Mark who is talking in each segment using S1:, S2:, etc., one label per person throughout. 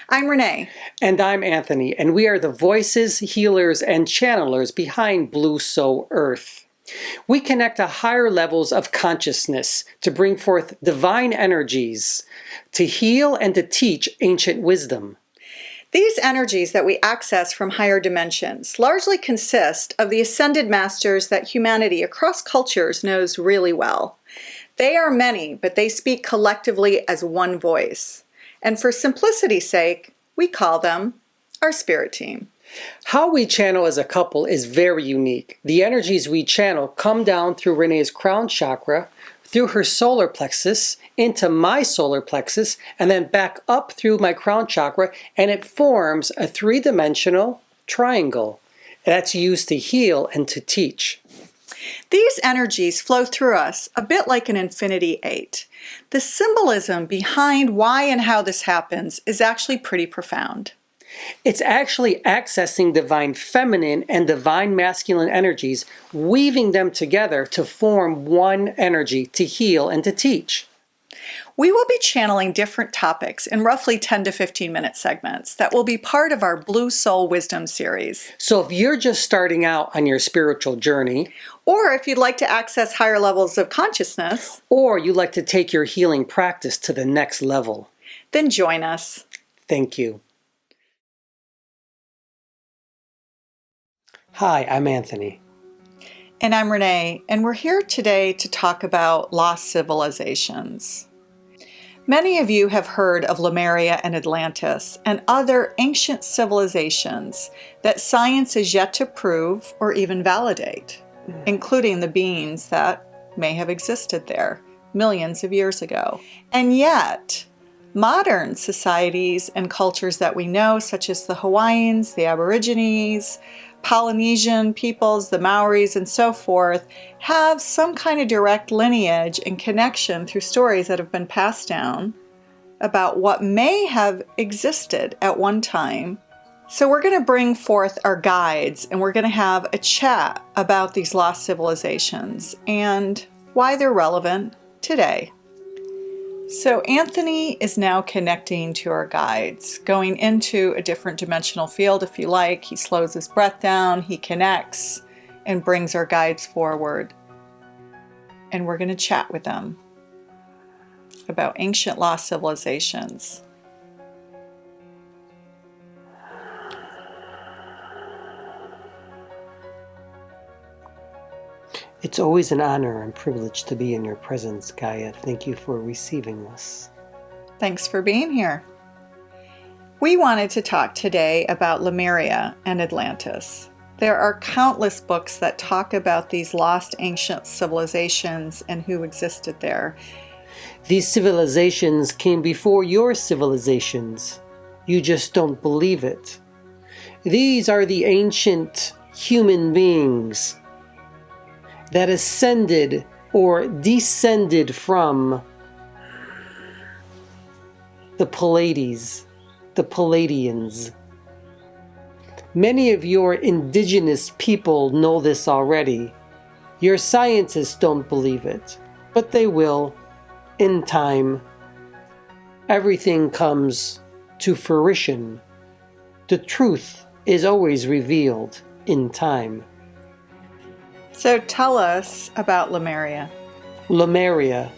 S1: I'm Renee.
S2: And I'm Anthony, and we are the voices, healers, and channelers behind Blue Soul Earth. We connect to higher levels of consciousness to bring forth divine energies, to heal and to teach ancient wisdom.
S1: These energies that we access from higher dimensions largely consist of the ascended masters that humanity across cultures knows really well. They are many, but they speak collectively as one voice. And for simplicity's sake, we call them our spirit team.
S2: How we channel as a couple is very unique. The energies we channel come down through Renee's crown chakra, through her solar plexus, into my solar plexus, and then back up through my crown chakra, and it forms a three-dimensional triangle that's used to heal and to teach.
S1: These energies flow through us a bit like an infinity eight. The symbolism behind why and how this happens is actually pretty profound.
S2: It's actually accessing divine feminine and divine masculine energies, weaving them together to form one energy to heal and to teach.
S1: We will be channeling different topics in roughly 10 to 15 minute segments that will be part of our Blue Soul Wisdom series.
S2: So if you're just starting out on your spiritual journey,
S1: or if you'd like to access higher levels of consciousness,
S2: or you'd like to take your healing practice to the next level,
S1: then join us.
S2: Thank you. Hi, I'm Anthony.
S1: And I'm Renee, and we're here today to talk about lost civilizations. Many of you have heard of Lemuria and Atlantis and other ancient civilizations that science is yet to prove or even validate, including the beings that may have existed there millions of years ago. And yet, modern societies and cultures that we know, such as the Hawaiians, the Aborigines, Polynesian peoples, the Maoris, and so forth, have some kind of direct lineage and connection through stories that have been passed down about what may have existed at one time. So we're going to bring forth our guides, and we're going to have a chat about these lost civilizations and why they're relevant today. So Anthony is now connecting to our guides, going into a different dimensional field, if you like. He slows his breath down, he connects, and brings our guides forward. And we're going to chat with them about ancient lost civilizations.
S2: It's always an honor and privilege to be in your presence, Gaia. Thank you for receiving us.
S1: Thanks for being here. We wanted to talk today about Lemuria and Atlantis. There are countless books that talk about these lost ancient civilizations and who existed there.
S2: These civilizations came before your civilizations. You just don't believe it. These are the ancient human beings that ascended or descended from the Pleiades, the Palladians. Many of your indigenous people know this already. Your scientists don't believe it, but they will in time. Everything comes to fruition. The truth is always revealed in time.
S1: So tell us about Lemuria.
S2: Lemuria.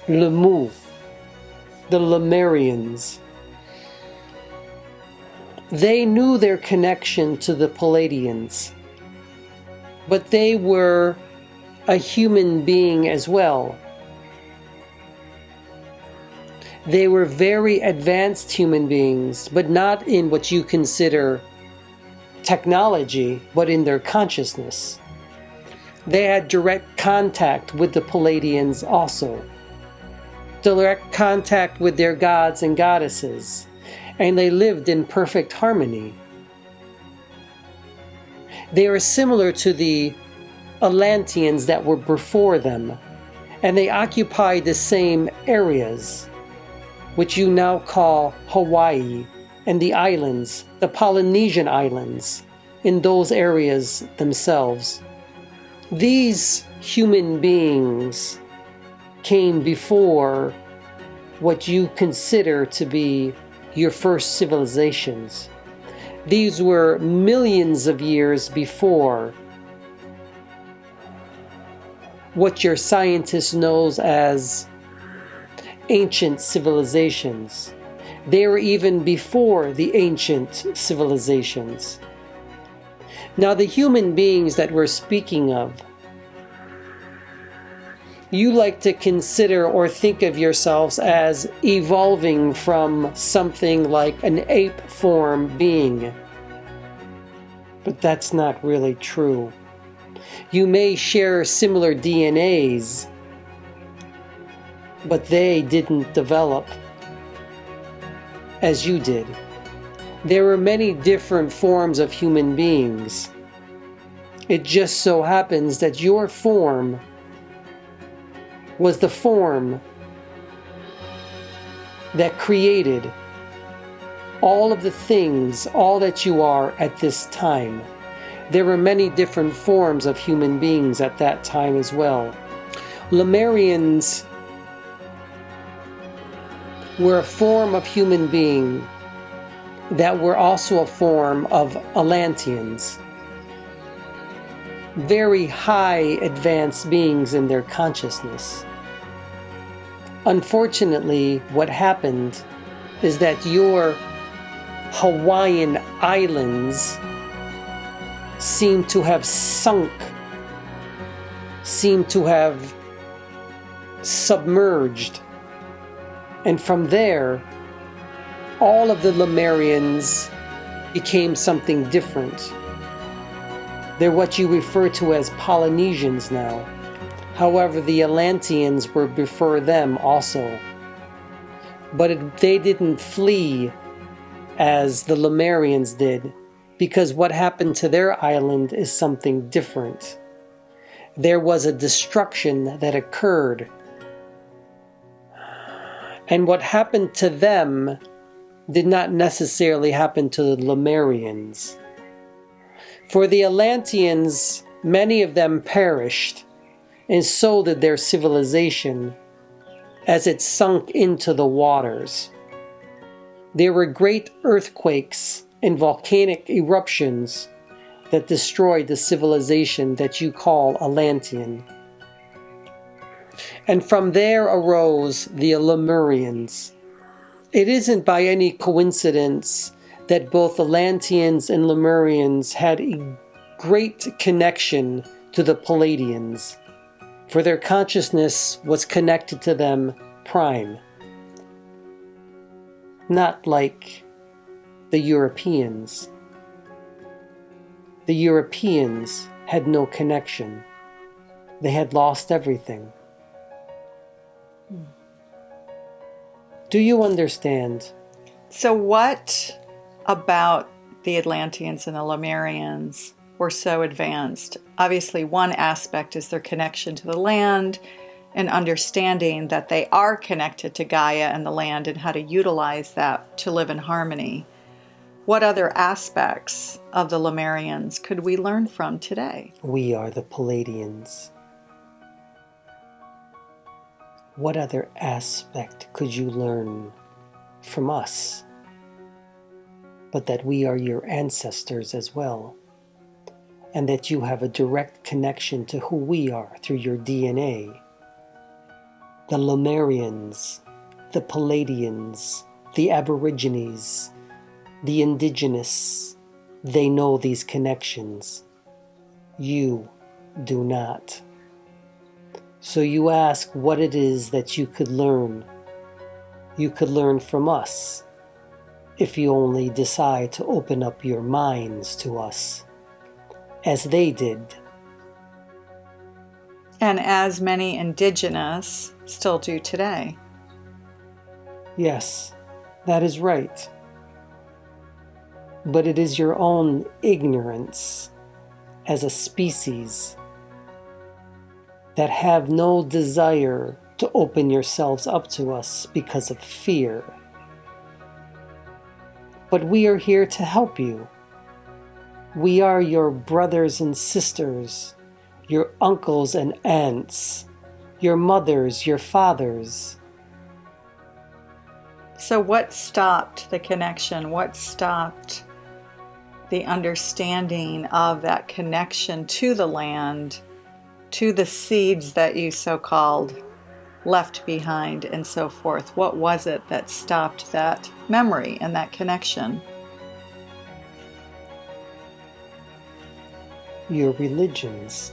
S2: Lemu. The Lemurians. They knew their connection to the Palladians, but they were a human being as well. They were very advanced human beings, but not in what you consider technology, but in their consciousness. They had direct contact with the Palladians also. Direct contact with their gods and goddesses. And they lived in perfect harmony. They are similar to the Atlanteans that were before them. And they occupied the same areas, which you now call Hawaii, and the islands, the Polynesian islands, in those areas themselves. These human beings came before what you consider to be your first civilizations. These were millions of years before what your scientist knows as ancient civilizations. They were even before the ancient civilizations. Now, the human beings that we're speaking of, you like to consider or think of yourselves as evolving from something like an ape form being. But that's not really true. You may share similar DNAs, but they didn't develop as you did. There were many different forms of human beings. It just so happens that your form was the form that created all of the things, all that you are at this time. There were many different forms of human beings at that time as well. Lemurians were a form of human being that were also a form of Atlanteans. Very high advanced beings in their consciousness. Unfortunately, what happened is that your Hawaiian islands seem to have sunk, seem to have submerged. And from there, all of the Lemurians became something different. They're what you refer to as Polynesians now. However, the Atlanteans were before them also. But they didn't flee as the Lemurians did, because what happened to their island is something different. There was a destruction that occurred. And what happened to them did not necessarily happen to the Lemurians. For the Atlanteans, many of them perished, and so did their civilization as it sunk into the waters. There were great earthquakes and volcanic eruptions that destroyed the civilization that you call Atlantean. And from there arose the Lemurians. It isn't by any coincidence that both Atlanteans and Lemurians had a great connection to the Palladians, for their consciousness was connected to them prime. Not like the Europeans. The Europeans had no connection. They had lost everything. Do you understand?
S1: So what about the Atlanteans and the Lemurians were so advanced? Obviously, one aspect is their connection to the land and understanding that they are connected to Gaia and the land and how to utilize that to live in harmony. What other aspects of the Lemurians could we learn from today?
S2: We are the Palladians. What other aspect could you learn from us? But that we are your ancestors as well, and that you have a direct connection to who we are through your DNA. The Lemurians, the Palladians, the Aborigines, the Indigenous, they know these connections. You do not. So you ask what it is that you could learn. You could learn from us if you only decide to open up your minds to us, as they did.
S1: And as many Indigenous still do today.
S2: Yes, that is right. But it is your own ignorance as a species that have no desire to open yourselves up to us because of fear. But we are here to help you. We are your brothers and sisters, your uncles and aunts, your mothers, your fathers.
S1: So what stopped the connection? What stopped the understanding of that connection to the land, to the seeds that you so-called left behind and so forth? What was it that stopped that memory and that connection?
S2: Your religions,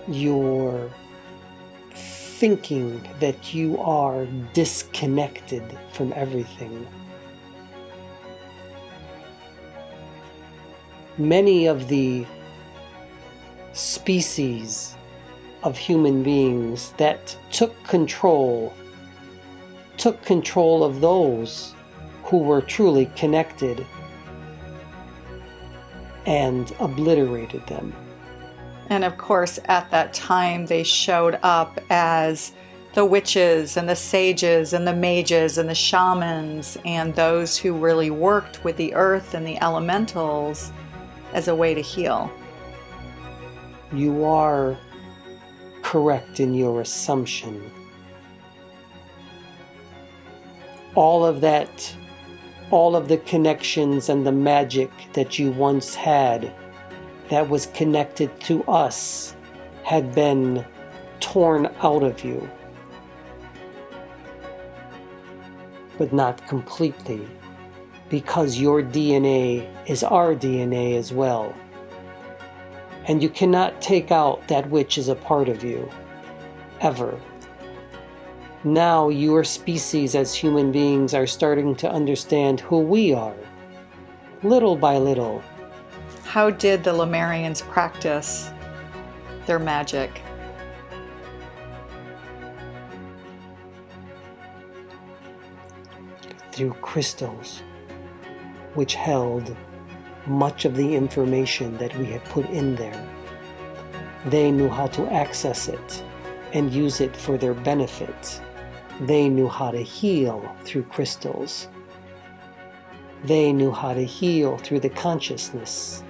S2: your thinking that you are disconnected from everything. Many of the species of human beings that took control of those who were truly connected and obliterated them.
S1: And of course, at that time, they showed up as the witches and the sages and the mages and the shamans and those who really worked with the earth and the elementals as a way to heal.
S2: You are correct in your assumption. All of the connections and the magic that you once had that was connected to us had been torn out of you. But not completely, because your DNA is our DNA as well. And you cannot take out that which is a part of you, ever. Now your species as human beings are starting to understand who we are, little by little.
S1: How did the Lemurians practice their magic?
S2: Through crystals, which held much of the information that we had put in there. They knew how to access it and use it for their benefit. They knew how to heal through crystals. They knew how to heal through the consciousness.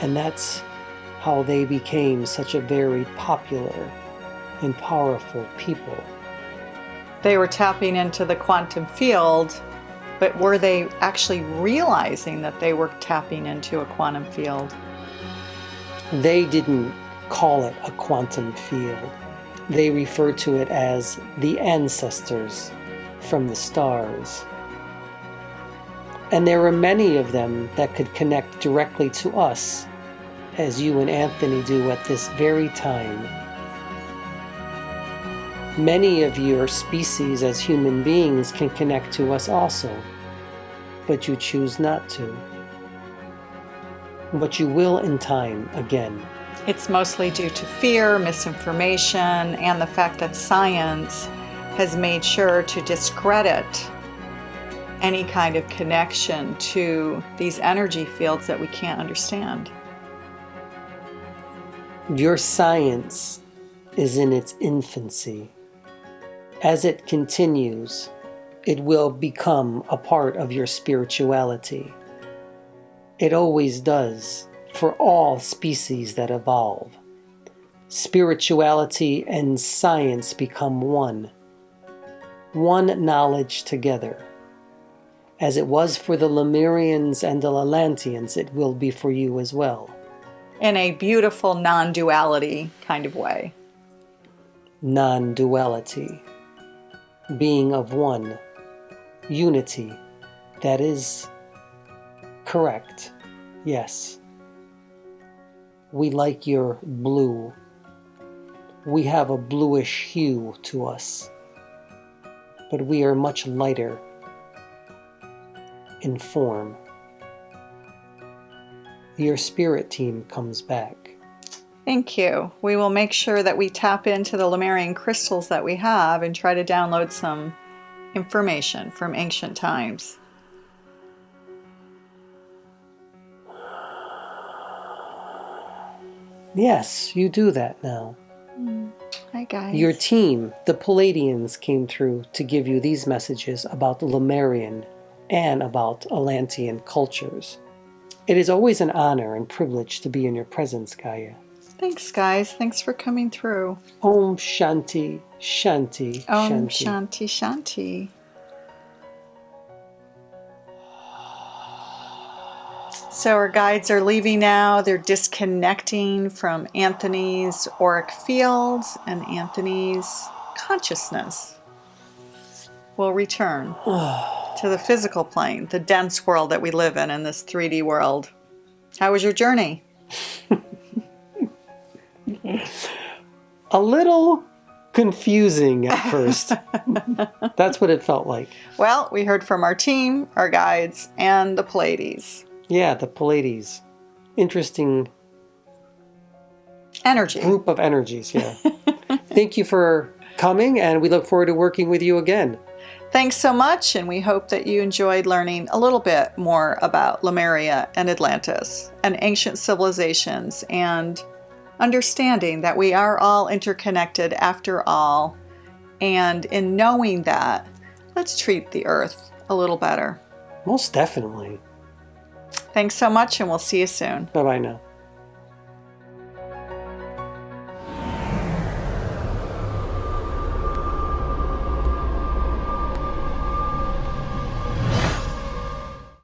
S2: And that's how they became such a very popular and powerful people.
S1: They were tapping into the quantum field, but were they actually realizing that they were tapping into a quantum field?
S2: They didn't call it a quantum field. They referred to it as the ancestors from the stars. And there were many of them that could connect directly to us, as you and Anthony do at this very time. Many of your species as human beings can connect to us also, but you choose not to. But you will in time again.
S1: It's mostly due to fear, misinformation, and the fact that science has made sure to discredit any kind of connection to these energy fields that we can't understand.
S2: Your science is in its infancy. As it continues, it will become a part of your spirituality. It always does for all species that evolve. Spirituality and science become one knowledge together. As it was for the Lemurians and the Atlanteans, it will be for you as well.
S1: In a beautiful non-duality kind of way.
S2: Non-duality. Being of one. Unity. That is correct. Yes. We like your blue. We have a bluish hue to us. But we are much lighter in form. Your spirit team comes back.
S1: Thank you. We will make sure that we tap into the Lemurian crystals that we have and try to download some information from ancient times.
S2: Yes, you do that now.
S1: Hi, guys.
S2: Your team, the Palladians, came through to give you these messages about the Lemurian and about Atlantean cultures. It is always an honor and privilege to be in your presence, Gaia.
S1: Thanks, guys. Thanks for coming through.
S2: Om Shanti, Shanti,
S1: Om
S2: Shanti.
S1: Shanti Shanti. So our guides are leaving now. They're disconnecting from Anthony's auric fields and Anthony's consciousness. We'll return to the physical plane, the dense world that we live in this 3D world. How was your journey?
S2: A little confusing at first. That's what it felt like.
S1: Well, we heard from our team, our guides, and the Pleiades.
S2: Yeah, the Pleiades. Interesting
S1: Energy.
S2: group of energies, yeah. Thank you for coming, and we look forward to working with you again.
S1: Thanks so much, and we hope that you enjoyed learning a little bit more about Lemuria and Atlantis and ancient civilizations, and understanding that we are all interconnected after all. And in knowing that, let's treat the Earth a little better.
S2: Most definitely.
S1: Thanks so much, and we'll see you soon.
S2: Bye-bye now.